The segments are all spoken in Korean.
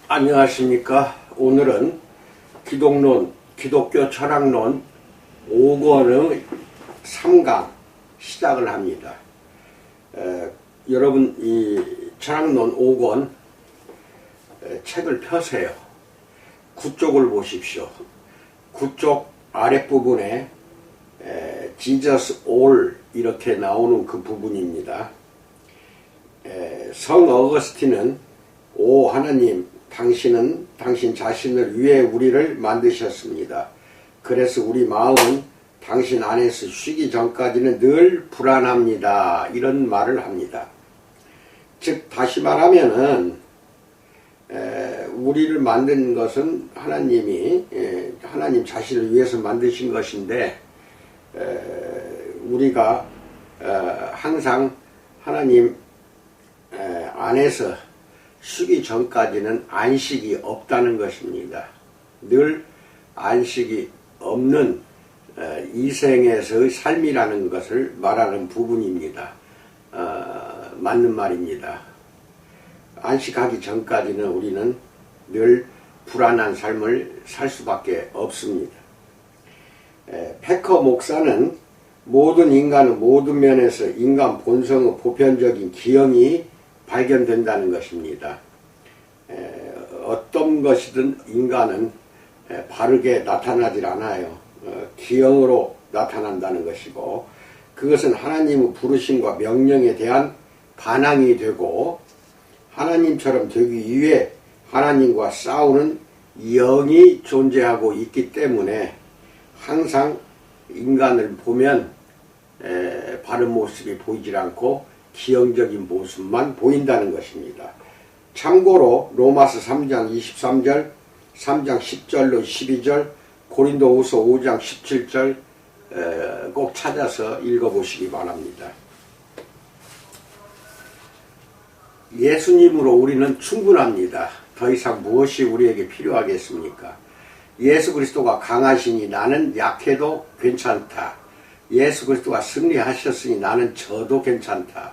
안녕하십니까. 오늘은 기독교 철학론 5권의 3강 시작을 합니다. 여러분 이 철학론 5권 책을 펴세요. 9쪽을 보십시오. 9쪽 아랫부분에 Jesus all 이렇게 나오는 그 부분입니다. 성 어거스틴은 오 하나님, 당신은 당신 자신을 위해 우리를 만드셨습니다. 그래서 우리 마음은 당신 안에서 쉬기 전까지는 늘 불안합니다. 이런 말을 합니다. 즉 다시 말하면은 우리를 만든 것은 하나님이 하나님 자신을 위해서 만드신 것인데 우리가 항상 하나님 안에서 쉬기 전까지는 안식이 없다는 것입니다. 늘 안식이 없는 이생에서의 삶이라는 것을 말하는 부분입니다. 맞는 말입니다. 안식하기 전까지는 우리는 늘 불안한 삶을 살 수밖에 없습니다. 패커 목사는 모든 인간은 모든 면에서 인간 본성의 보편적인 기형이 발견된다는 것입니다. 어떤 것이든 인간은 바르게 나타나질 않아요. 기형으로 나타난다는 것이고, 그것은 하나님의 부르심과 명령에 대한 반항이 되고, 하나님처럼 되기 위해 하나님과 싸우는 영이 존재하고 있기 때문에 항상 인간을 보면 바른 모습이 보이질 않고 기형적인 모습만 보인다는 것입니다. 참고로 로마서 3장 23절, 3장 10절로 12절, 고린도후서 5장 17절 꼭 찾아서 읽어보시기 바랍니다. 예수님으로 우리는 충분합니다. 더 이상 무엇이 우리에게 필요하겠습니까? 예수 그리스도가 강하시니 나는 약해도 괜찮다. 예수 그리스도가 승리하셨으니 나는 져도 괜찮다.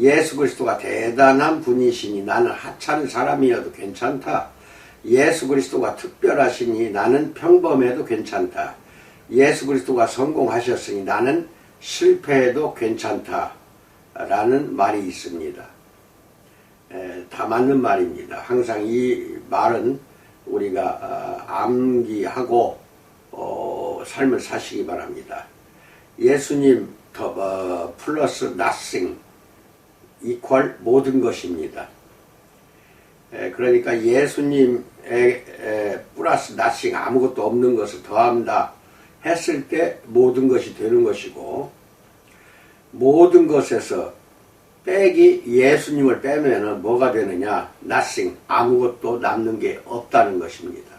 예수 그리스도가 대단한 분이시니 나는 하찮은 사람이어도 괜찮다. 예수 그리스도가 특별하시니 나는 평범해도 괜찮다. 예수 그리스도가 성공하셨으니 나는 실패해도 괜찮다. 라는 말이 있습니다. 다 맞는 말입니다. 항상 이 말은 우리가 암기하고 삶을 사시기 바랍니다. 예수님 플러스 nothing 이퀄 모든 것입니다. 그러니까 예수님의 플러스 nothing 아무것도 없는 것을 더한다 했을 때 모든 것이 되는 것이고, 모든 것에서 빼기 예수님을 빼면은 뭐가 되느냐? nothing 아무것도 남는 게 없다는 것입니다.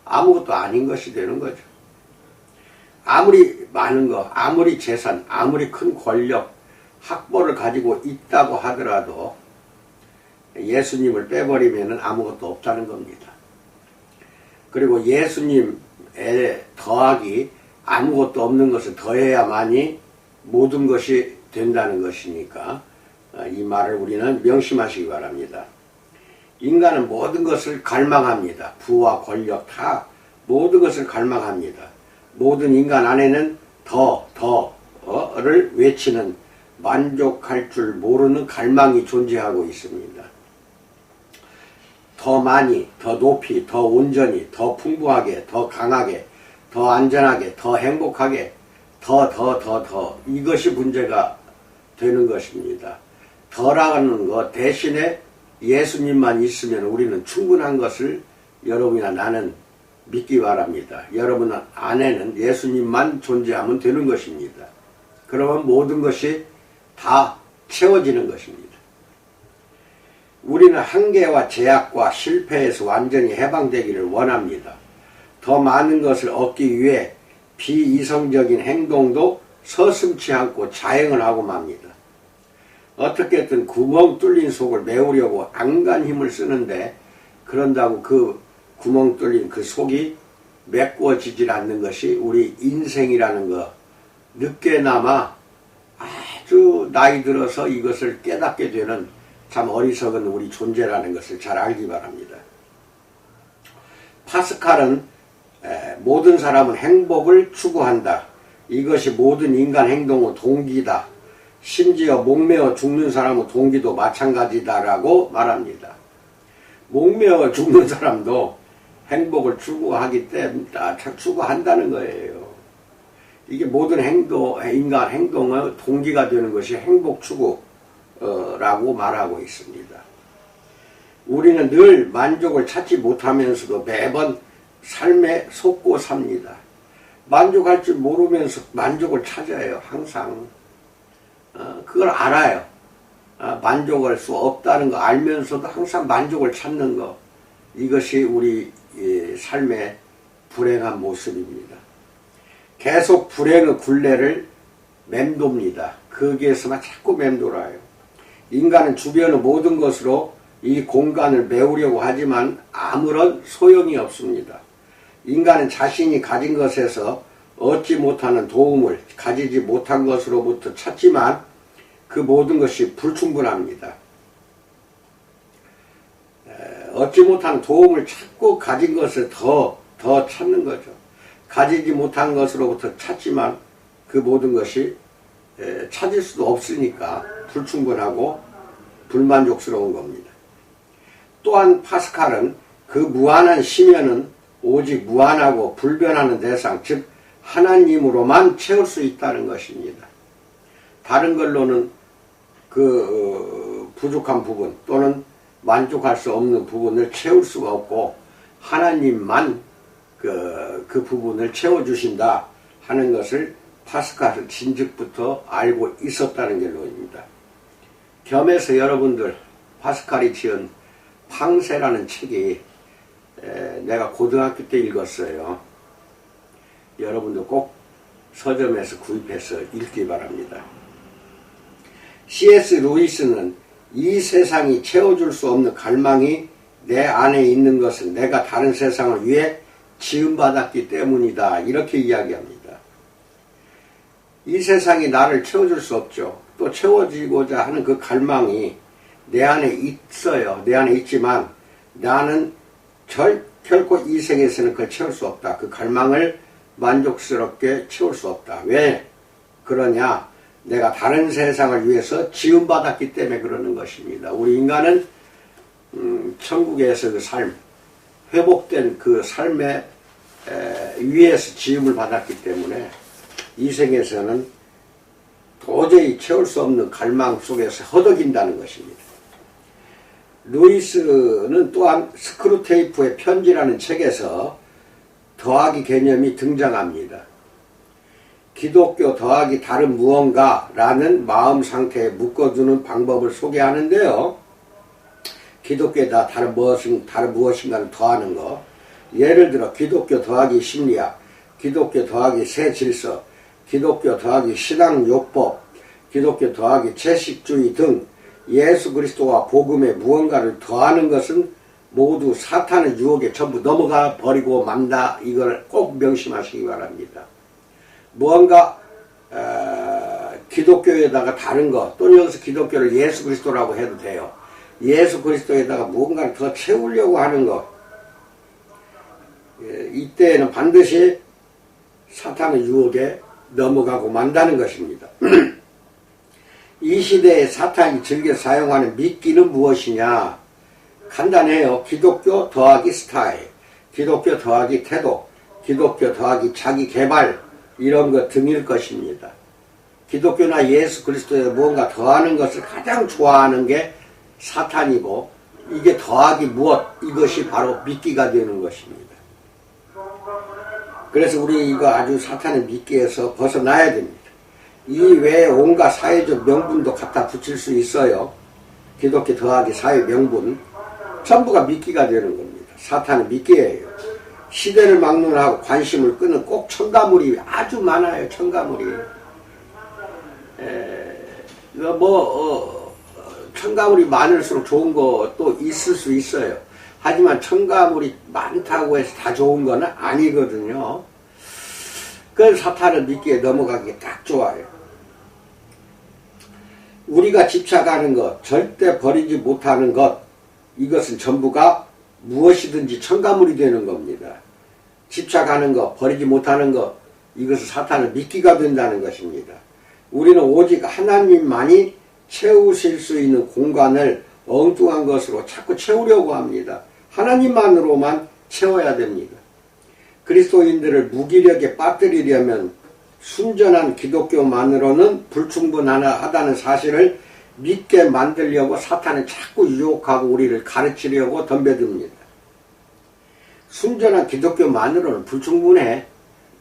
아무것도 아닌 것이 되는 거죠. 아무리 많은 거, 아무리 재산, 아무리 큰 권력, 학벌을 가지고 있다고 하더라도 예수님을 빼버리면 아무것도 없다는 겁니다. 그리고 예수님에 더하기 아무것도 없는 것을 더해야만이 모든 것이 된다는 것이니까 이 말을 우리는 명심하시기 바랍니다. 인간은 모든 것을 갈망합니다. 부와 권력 다 모든 것을 갈망합니다. 모든 인간 안에는 더를 외치는 만족할 줄 모르는 갈망이 존재하고 있습니다. 더 많이, 더 높이, 더 온전히, 더 풍부하게, 더 강하게, 더 안전하게, 더 행복하게, 더 이것이 문제가 되는 것입니다. 더라는 것 대신에 예수님만 있으면 우리는 충분한 것을 여러분이나 나는 믿기 바랍니다. 여러분 안에는 예수님만 존재하면 되는 것입니다. 그러면 모든 것이 다 채워지는 것입니다. 우리는 한계와 제약과 실패에서 완전히 해방되기를 원합니다. 더 많은 것을 얻기 위해 비이성적인 행동도 서슴지 않고 자행을 하고 맙니다. 어떻게든 구멍 뚫린 속을 메우려고 안간 힘을 쓰는데, 그런다고 그 구멍 뚫린 그 속이 메꿔지질 않는 것이 우리 인생이라는 거. 늦게나마 아주 나이 들어서 이것을 깨닫게 되는 참 어리석은 우리 존재라는 것을 잘 알기 바랍니다. 파스칼은 모든 사람은 행복을 추구한다. 이것이 모든 인간 행동의 동기다. 심지어 목매어 죽는 사람의 동기도 마찬가지다라고 말합니다. 목매어 죽는 사람도 행복을 추구하기 때문에 추구한다는 거예요. 이게 모든 인간 행동의 동기가 되는 것이 행복 추구라고 말하고 있습니다. 우리는 늘 만족을 찾지 못하면서도 매번 삶에 속고 삽니다. 만족할 줄 모르면서 만족을 찾아요. 항상 그걸 알아요. 만족할 수 없다는 거 알면서도 항상 만족을 찾는 거, 이것이 우리 삶의 불행한 모습입니다. 계속 불행의 굴레를 맴돕니다. 거기에서만 자꾸 맴돌아요. 인간은 주변의 모든 것으로 이 공간을 메우려고 하지만 아무런 소용이 없습니다. 인간은 자신이 가진 것에서 얻지 못하는 도움을 가지지 못한 것으로부터 찾지만 그 모든 것이 불충분합니다. 얻지 못한 도움을 찾고 가진 것을 더 찾는 거죠. 가지지 못한 것으로부터 찾지만 그 모든 것이 찾을 수도 없으니까 불충분하고 불만족스러운 겁니다. 또한 파스칼은 그 무한한 심연은 오직 무한하고 불변하는 대상, 즉 하나님으로만 채울 수 있다는 것입니다. 다른 걸로는 그 부족한 부분 또는 만족할 수 없는 부분을 채울 수가 없고 하나님만 그 부분을 채워주신다 하는 것을 파스칼은 진즉부터 알고 있었다는 결론입니다. 겸해서 여러분들 파스칼이 지은 팡세라는 책이 내가 고등학교 때 읽었어요. 여러분도 꼭 서점에서 구입해서 읽기 바랍니다. C.S. 루이스는 이 세상이 채워줄 수 없는 갈망이 내 안에 있는 것은 내가 다른 세상을 위해 지음받았기 때문이다. 이렇게 이야기합니다. 이 세상이 나를 채워줄 수 없죠. 또 채워지고자 하는 그 갈망이 내 안에 있어요. 내 안에 있지만 나는 결코 이 세계에서는 그걸 채울 수 없다. 그 갈망을 만족스럽게 채울 수 없다. 왜 그러냐? 내가 다른 세상을 위해서 지음받았기 때문에 그러는 것입니다. 우리 인간은 천국에서 그 삶, 회복된 그 삶의 위에서 지음을 받았기 때문에 이 생에서는 도저히 채울 수 없는 갈망 속에서 허덕인다는 것입니다. 루이스는 또한 스크루테이프의 편지라는 책에서 더하기 개념이 등장합니다. 기독교 더하기 다른 무언가라는 마음 상태에 묶어두는 방법을 소개하는데요. 기독교에다 다른 무엇인가를 더하는 거. 예를 들어 기독교 더하기 심리학, 기독교 더하기 새 질서, 기독교 더하기 신앙요법, 기독교 더하기 채식주의 등 예수 그리스도와 복음에 무언가를 더하는 것은 모두 사탄의 유혹에 전부 넘어가 버리고 만다. 이걸 꼭 명심하시기 바랍니다. 무언가 기독교에다가 다른 것 또는 여기서 기독교를 예수 그리스도라고 해도 돼요. 예수 그리스도에다가 무언가를 더 채우려고 하는 것, 이때에는 반드시 사탄의 유혹에 넘어가고 만다는 것입니다. 이 시대에 사탄이 즐겨 사용하는 미끼는 무엇이냐? 간단해요. 기독교 더하기 스타일, 기독교 더하기 태도, 기독교 더하기 자기 개발, 이런 것 등일 것입니다. 기독교나 예수 그리스도에 무언가 더하는 것을 가장 좋아하는 게 사탄이고, 이게 더하기 무엇? 이것이 바로 미끼가 되는 것입니다. 그래서 우리 이거 아주 사탄의 미끼에서 벗어나야 됩니다. 이 외에 온갖 사회적 명분도 갖다 붙일 수 있어요. 기독교 더하기 사회 명분, 전부가 미끼가 되는 겁니다. 사탄의 미끼예요. 시대를 막론하고 관심을 끄는 꼭 첨가물이 아주 많아요. 첨가물이. 첨가물이 많을수록 좋은 것도 있을 수 있어요. 하지만 첨가물이 많다고 해서 다 좋은 건 아니거든요. 그래서 사탄의 미끼에 넘어가기 딱 좋아요. 우리가 집착하는 것, 절대 버리지 못하는 것, 이것은 전부가 무엇이든지 첨가물이 되는 겁니다. 집착하는 것, 버리지 못하는 것, 이것은 사탄을 미끼가 된다는 것입니다. 우리는 오직 하나님만이 채우실 수 있는 공간을 엉뚱한 것으로 자꾸 채우려고 합니다. 하나님만으로만 채워야 됩니다. 그리스도인들을 무기력에 빠뜨리려면 순전한 기독교만으로는 불충분하다는 사실을 믿게 만들려고 사탄은 자꾸 유혹하고 우리를 가르치려고 덤벼듭니다. 순전한 기독교만으로는 불충분해.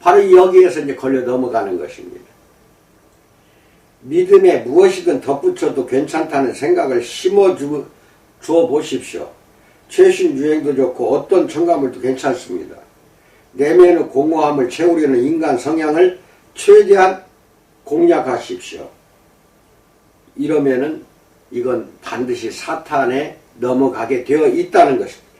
바로 여기에서 이제 걸려 넘어가는 것입니다. 믿음에 무엇이든 덧붙여도 괜찮다는 생각을 심어주어 보십시오. 최신 유행도 좋고 어떤 첨가물도 괜찮습니다. 내면의 공허함을 채우려는 인간 성향을 최대한 공략하십시오. 이러면은 이건 반드시 사탄에 넘어가게 되어 있다는 것입니다.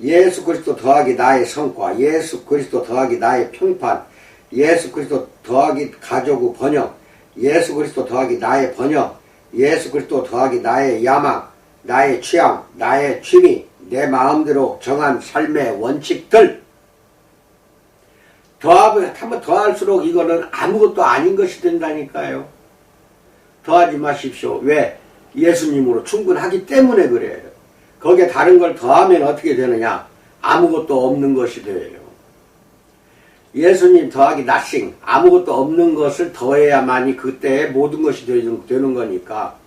예수 그리스도 더하기 나의 성과, 예수 그리스도 더하기 나의 평판, 예수 그리스도 더하기 가족의 번영, 예수 그리스도 더하기 나의 번영, 예수 그리스도 더하기 나의 야망, 나의 취향, 나의 취미, 내 마음대로 정한 삶의 원칙들. 더하면 더할수록 이거는 아무것도 아닌 것이 된다니까요. 더하지 마십시오. 왜? 예수님으로 충분하기 때문에 그래요. 거기에 다른 걸 더하면 어떻게 되느냐? 아무것도 없는 것이 돼요. 예수님 더하기 nothing, 아무것도 없는 것을 더해야만이 그때 모든 것이 되는 거니까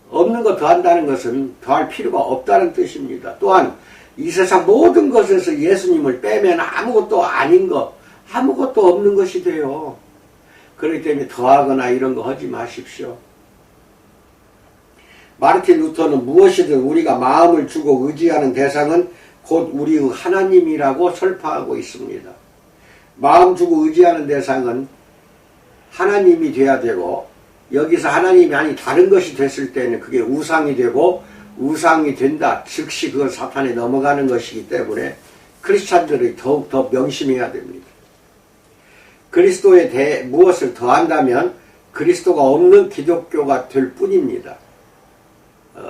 없는 거 더한다는 것은 더할 필요가 없다는 뜻입니다. 또한 이 세상 모든 것에서 예수님을 빼면 아무것도 아닌 것, 아무것도 없는 것이 돼요. 그렇기 때문에 더하거나 이런 거 하지 마십시오. 마르틴 루터는 무엇이든 우리가 마음을 주고 의지하는 대상은 곧 우리의 하나님이라고 설파하고 있습니다. 마음 주고 의지하는 대상은 하나님이 돼야 되고, 여기서 하나님이 아닌 다른 것이 됐을 때는 그게 우상이 되고, 우상이 된다 즉시 그건 사탄에 넘어가는 것이기 때문에 크리스찬들이 더욱더 명심해야 됩니다. 그리스도에 대해 무엇을 더한다면 그리스도가 없는 기독교가 될 뿐입니다.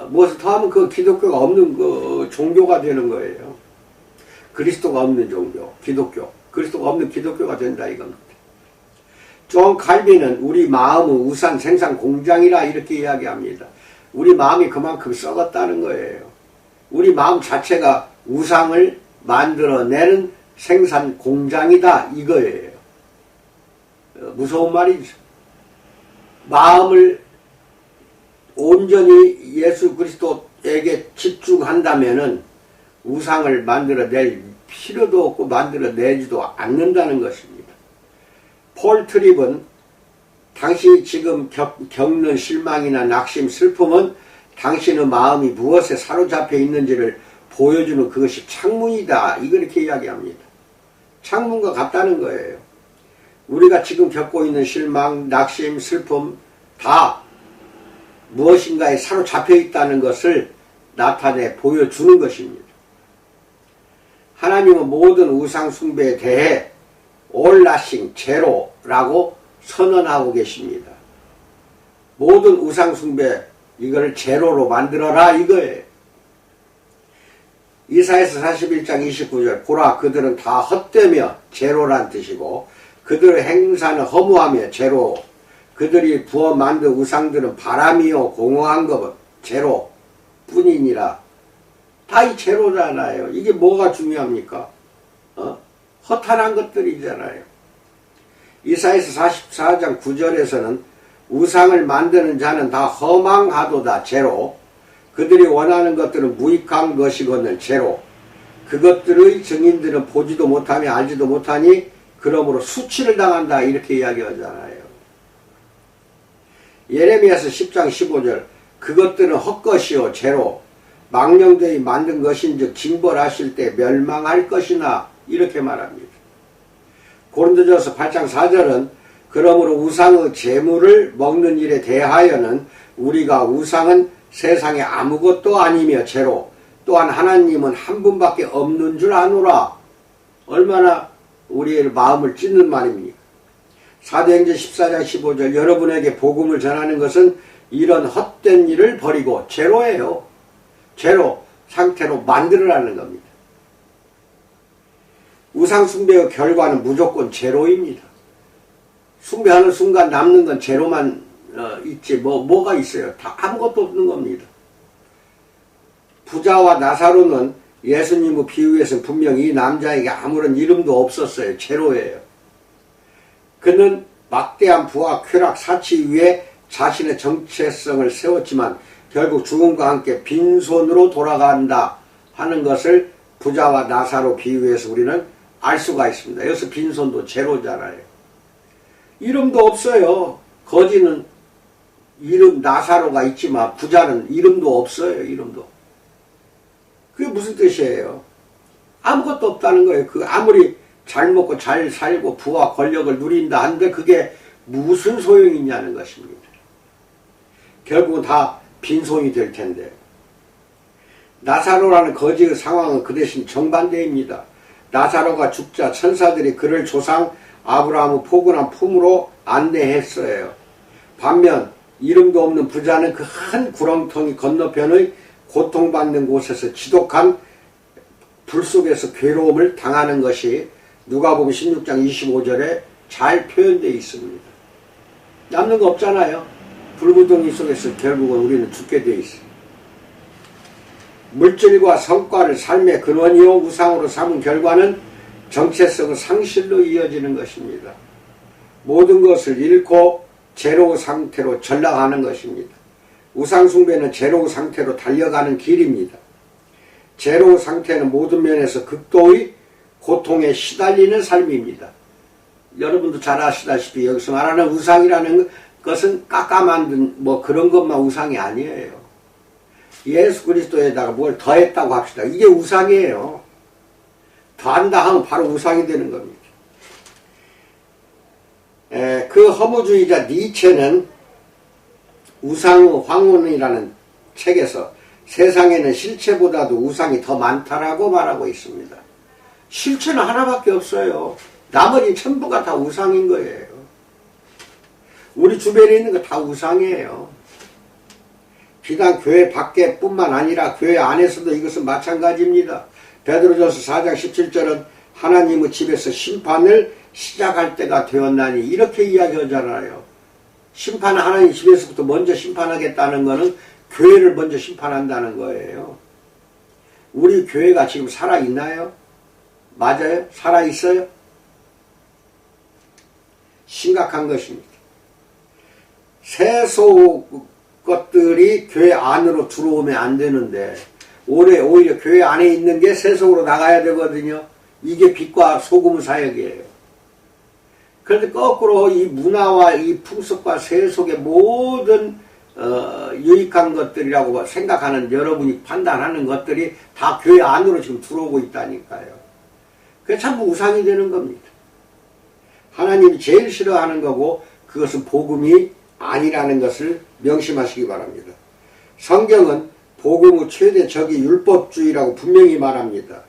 무엇을 더하면 그 기독교가 없는 그 종교가 되는 거예요. 그리스도가 없는 종교, 기독교. 그리스도가 없는 기독교가 된다 이겁니다. 존 칼빈은 우리 마음은 우상 생산 공장이라 이렇게 이야기합니다. 우리 마음이 그만큼 썩었다는 거예요. 우리 마음 자체가 우상을 만들어내는 생산 공장이다 이거예요. 무서운 말이죠. 마음을 온전히 예수 그리스도에게 집중한다면은 우상을 만들어낼 필요도 없고 만들어내지도 않는다는 것입니다. 폴 트립은 당신이 지금 겪는 실망이나 낙심, 슬픔은 당신의 마음이 무엇에 사로잡혀 있는지를 보여주는 그것이 창문이다. 이렇게 이야기합니다. 창문과 같다는 거예요. 우리가 지금 겪고 있는 실망, 낙심, 슬픔 다 무엇인가에 사로잡혀 있다는 것을 나타내 보여주는 것입니다. 하나님은 모든 우상 숭배에 대해 all nothing, 제로라고 선언하고 계십니다. 모든 우상 숭배 이걸 제로로 만들어라 이거예요. 이사야서 41장 29절 보라 그들은 다 헛되며 제로란 뜻이고 그들의 행사는 허무하며 제로 그들이 부어 만든 우상들은 바람이요 공허한 것 제로 뿐이니라. 다 이 제로잖아요. 이게 뭐가 중요합니까? 허탄한 것들이잖아요. 이사야서 44장 9절에서는 우상을 만드는 자는 다 허망하도다 제로 그들이 원하는 것들은 무익한 것이거늘 제로 그것들의 증인들은 보지도 못하며 알지도 못하니 그러므로 수치를 당한다 이렇게 이야기하잖아요. 예레미야서 10장 15절 그것들은 헛것이요 제로 망령되이 만든 것인즉 징벌하실 때 멸망할 것이나 이렇게 말합니다. 고린도전서 8장 4절은 그러므로 우상의 재물을 먹는 일에 대하여는 우리가 우상은 세상에 아무것도 아니며 제로 또한 하나님은 한 분밖에 없는 줄 아노라. 얼마나 우리의 마음을 찢는 말입니까? 사도행전 14장 15절 여러분에게 복음을 전하는 것은 이런 헛된 일을 버리고 제로예요. 제로 상태로 만들어라는 겁니다. 우상 숭배의 결과는 무조건 제로입니다. 숭배하는 순간 남는 건 제로만 있지 뭐가 있어요. 다 아무것도 없는 겁니다. 부자와 나사로는 예수님의 비유에서 분명히 이 남자에게 아무런 이름도 없었어요. 제로예요. 그는 막대한 부와 쾌락, 사치 위에 자신의 정체성을 세웠지만 결국 죽음과 함께 빈손으로 돌아간다 하는 것을 부자와 나사로 비유해서 우리는 알 수가 있습니다. 여기서 빈손도 제로잖아요. 이름도 없어요. 거지는 이름 나사로가 있지만 부자는 이름도 없어요. 이름도. 그게 무슨 뜻이에요? 아무것도 없다는 거예요. 그 아무리 잘 먹고 잘 살고 부와 권력을 누린다 하는데 그게 무슨 소용이 있냐는 것입니다. 결국은 다 빈손이 될 텐데. 나사로라는 거지의 상황은 그 대신 정반대입니다. 나사로가 죽자 천사들이 그를 조상 아브라함의 포근한 품으로 안내했어요. 반면 이름도 없는 부자는 그 한 구렁텅이 건너편의 고통받는 곳에서 지독한 불 속에서 괴로움을 당하는 것이 누가복음 16장 25절에 잘 표현되어 있습니다. 남는 거 없잖아요. 불구덩이 속에서 결국은 우리는 죽게 되어 있습니다. 물질과 성과를 삶의 근원이요 우상으로 삼은 결과는 정체성의 상실로 이어지는 것입니다. 모든 것을 잃고 제로 상태로 전락하는 것입니다. 우상 숭배는 제로 상태로 달려가는 길입니다. 제로 상태는 모든 면에서 극도의 고통에 시달리는 삶입니다. 여러분도 잘 아시다시피 여기서 말하는 우상이라는 것은 깎아만든 그런 것만 우상이 아니에요. 예수 그리스도에다가 뭘 더했다고 합시다. 이게 우상이에요. 더한다 하면 바로 우상이 되는 겁니다. 그 허무주의자 니체는 우상의 황혼이라는 책에서 세상에는 실체보다도 우상이 더 많다라고 말하고 있습니다. 실체는 하나밖에 없어요. 나머지 전부가 다 우상인 거예요. 우리 주변에 있는 거 다 우상이에요. 비단 교회 밖에뿐만 아니라 교회 안에서도 이것은 마찬가지입니다. 베드로전서 4장 17절은 하나님의 집에서 심판을 시작할 때가 되었나니 이렇게 이야기하잖아요. 심판은 하나님 집에서부터 먼저 심판하겠다는 것은 교회를 먼저 심판한다는 거예요. 우리 교회가 지금 살아있나요? 맞아요? 살아있어요? 심각한 것입니다. 세속 것들이 교회 안으로 들어오면 안 되는데 오히려 교회 안에 있는 게 세속으로 나가야 되거든요. 이게 빛과 소금의 사역이에요. 그런데 거꾸로 이 문화와 이 풍습과 세속의 모든 유익한 것들이라고 생각하는 여러분이 판단하는 것들이 다 교회 안으로 지금 들어오고 있다니까요. 그게 참 우상이 되는 겁니다. 하나님이 제일 싫어하는 거고 그것은 복음이 아니라는 것을 명심하시기 바랍니다. 성경은 복음의 최대 적이 율법주의라고 분명히 말합니다.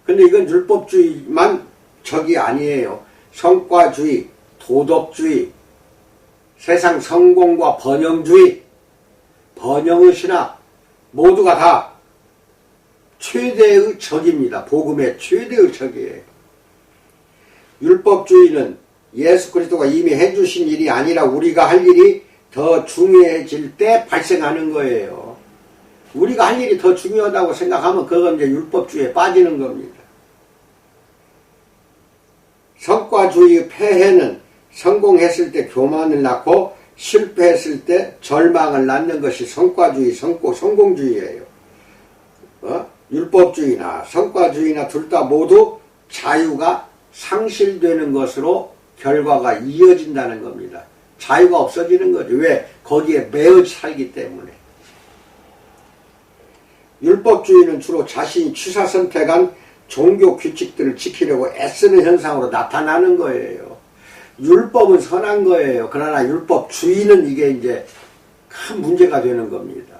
근데 이건 율법주의만 적이 아니에요. 성과주의, 도덕주의, 세상 성공과 번영주의, 번영의 신학 모두가 다 최대의 적입니다. 복음의 최대의 적이에요. 율법주의는 예수 그리스도가 이미 해주신 일이 아니라 우리가 할 일이 더 중요해질 때 발생하는 거예요. 우리가 할 일이 더 중요하다고 생각하면 그건 이제 율법주의에 빠지는 겁니다. 성과주의의 폐해는 성공했을 때 교만을 낳고 실패했을 때 절망을 낳는 것이 성과주의, 성공주의예요. 율법주의나 성과주의나 둘 다 모두 자유가 상실되는 것으로 결과가 이어진다는 겁니다. 자유가 없어지는 거죠. 왜? 거기에 매여 살기 때문에. 율법주의는 주로 자신이 취사선택한 종교 규칙들을 지키려고 애쓰는 현상으로 나타나는 거예요. 율법은 선한 거예요. 그러나 율법주의는 이게 이제 큰 문제가 되는 겁니다.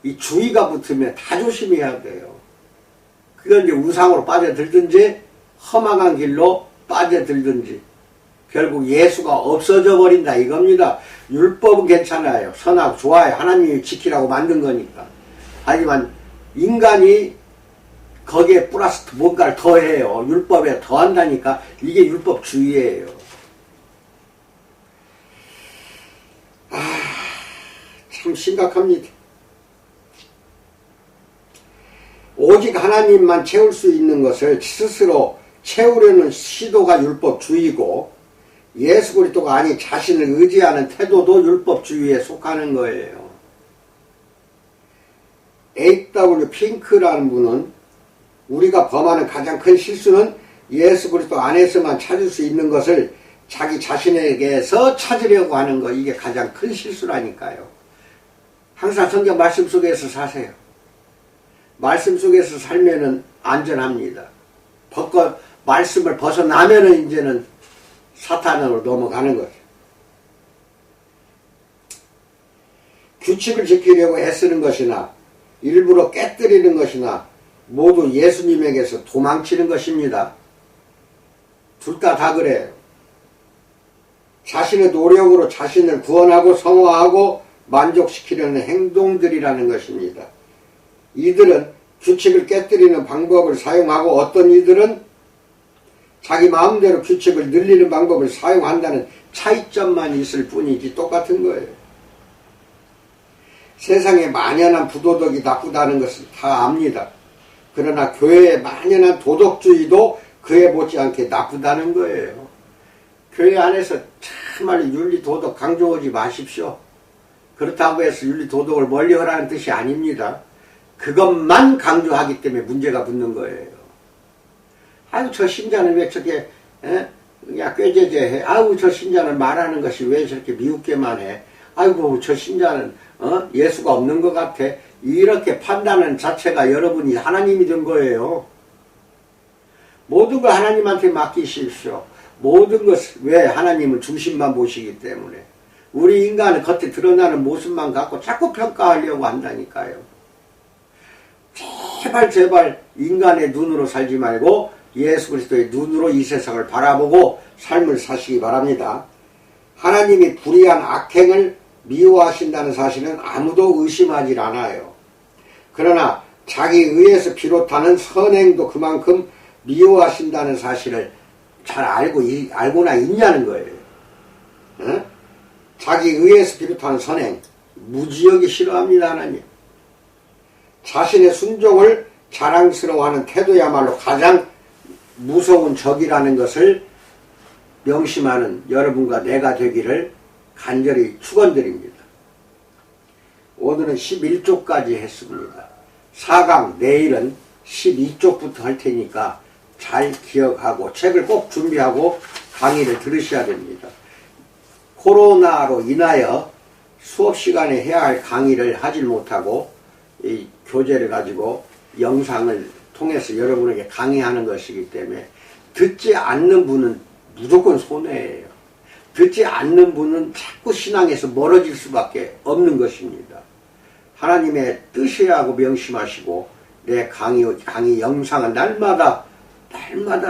이 주의가 붙으면 다 조심해야 돼요. 그건 이제 우상으로 빠져들든지 험악한 길로 빠져들든지 결국 예수가 없어져 버린다 이겁니다. 율법은 괜찮아요. 선하고 좋아요. 하나님이 지키라고 만든 거니까. 하지만 인간이 거기에 플러스 뭔가를 더해요. 율법에 더한다니까 이게 율법주의예요. 참 심각합니다. 오직 하나님만 채울 수 있는 것을 스스로 채우려는 시도가 율법주의고, 예수 그리스도가 아니 자신을 의지하는 태도도 율법주의에 속하는 거예요. A.W. 핑크라는 분은 우리가 범하는 가장 큰 실수는 예수 그리스도 안에서만 찾을 수 있는 것을 자기 자신에게서 찾으려고 하는 거, 이게 가장 큰 실수라니까요. 항상 성경 말씀 속에서 사세요. 말씀 속에서 살면은 안전합니다. 말씀을 벗어나면은 이제는 사탄으로 넘어가는 거죠. 규칙을 지키려고 애쓰는 것이나 일부러 깨뜨리는 것이나 모두 예수님에게서 도망치는 것입니다. 둘 다 그래요. 자신의 노력으로 자신을 구원하고 성화하고 만족시키려는 행동들이라는 것입니다. 이들은 규칙을 깨뜨리는 방법을 사용하고, 어떤 이들은 자기 마음대로 규칙을 늘리는 방법을 사용한다는 차이점만 있을 뿐이지 똑같은 거예요. 세상에 만연한 부도덕이 나쁘다는 것을 다 압니다. 그러나 교회의 만연한 도덕주의도 그에 못지않게 나쁘다는 거예요. 교회 안에서 참말로 윤리도덕 강조하지 마십시오. 그렇다고 해서 윤리도덕을 멀리하라는 뜻이 아닙니다. 그것만 강조하기 때문에 문제가 붙는 거예요. 아유, 저 신자는 왜 저렇게 그냥 꾀죄죄해. 아유, 저 신자는 말하는 것이 왜 저렇게 미흡게만 해. 아이고, 저 신자는 예수가 없는 것 같아. 이렇게 판단하는 자체가 여러분이 하나님이 된 거예요. 모든 걸 하나님한테 맡기십시오. 모든 것을, 왜? 하나님은 중심만 보시기 때문에. 우리 인간은 겉에 드러나는 모습만 갖고 자꾸 평가하려고 한다니까요. 제발 인간의 눈으로 살지 말고 예수 그리스도의 눈으로 이 세상을 바라보고 삶을 사시기 바랍니다. 하나님이 불의한 악행을 미워하신다는 사실은 아무도 의심하지 않아요. 그러나 자기 의에서 비롯하는 선행도 그만큼 미워하신다는 사실을 잘 알고나 있냐는 거예요. 자기 의에서 비롯하는 선행, 무지하게 싫어합니다, 하나님. 자신의 순종을 자랑스러워하는 태도야말로 가장 무서운 적이라는 것을 명심하는 여러분과 내가 되기를 간절히 축원드립니다. 오늘은 11쪽까지 했습니다. 4강 내일은 12쪽부터 할 테니까 잘 기억하고 책을 꼭 준비하고 강의를 들으셔야 됩니다. 코로나로 인하여 수업 시간에 해야 할 강의를 하질 못하고 이 교재를 가지고 영상을 통해서 여러분에게 강의하는 것이기 때문에 듣지 않는 분은 무조건 손해예요. 듣지 않는 분은 자꾸 신앙에서 멀어질 수밖에 없는 것입니다. 하나님의 뜻이라고 명심하시고 내 강의 영상은 날마다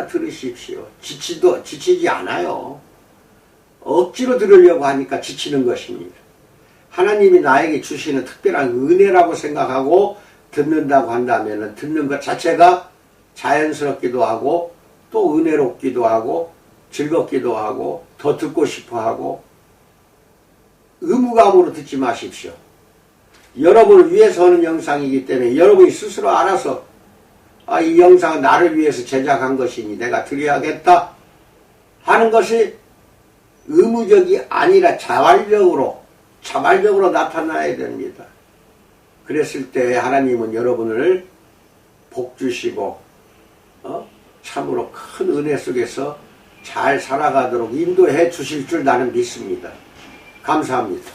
들으십시오. 지치지 않아요. 억지로 들으려고 하니까 지치는 것입니다. 하나님이 나에게 주시는 특별한 은혜라고 생각하고 듣는다고 한다면 듣는 것 자체가 자연스럽기도 하고 또 은혜롭기도 하고 즐겁기도 하고 더 듣고 싶어 하고, 의무감으로 듣지 마십시오. 여러분을 위해서 하는 영상이기 때문에 여러분이 스스로 알아서 이 영상은 나를 위해서 제작한 것이니 내가 드려야겠다 하는 것이 의무적이 아니라 자발적으로 나타나야 됩니다. 그랬을 때 하나님은 여러분을 복 주시고 참으로 큰 은혜 속에서 잘 살아가도록 인도해 주실 줄 나는 믿습니다. 감사합니다.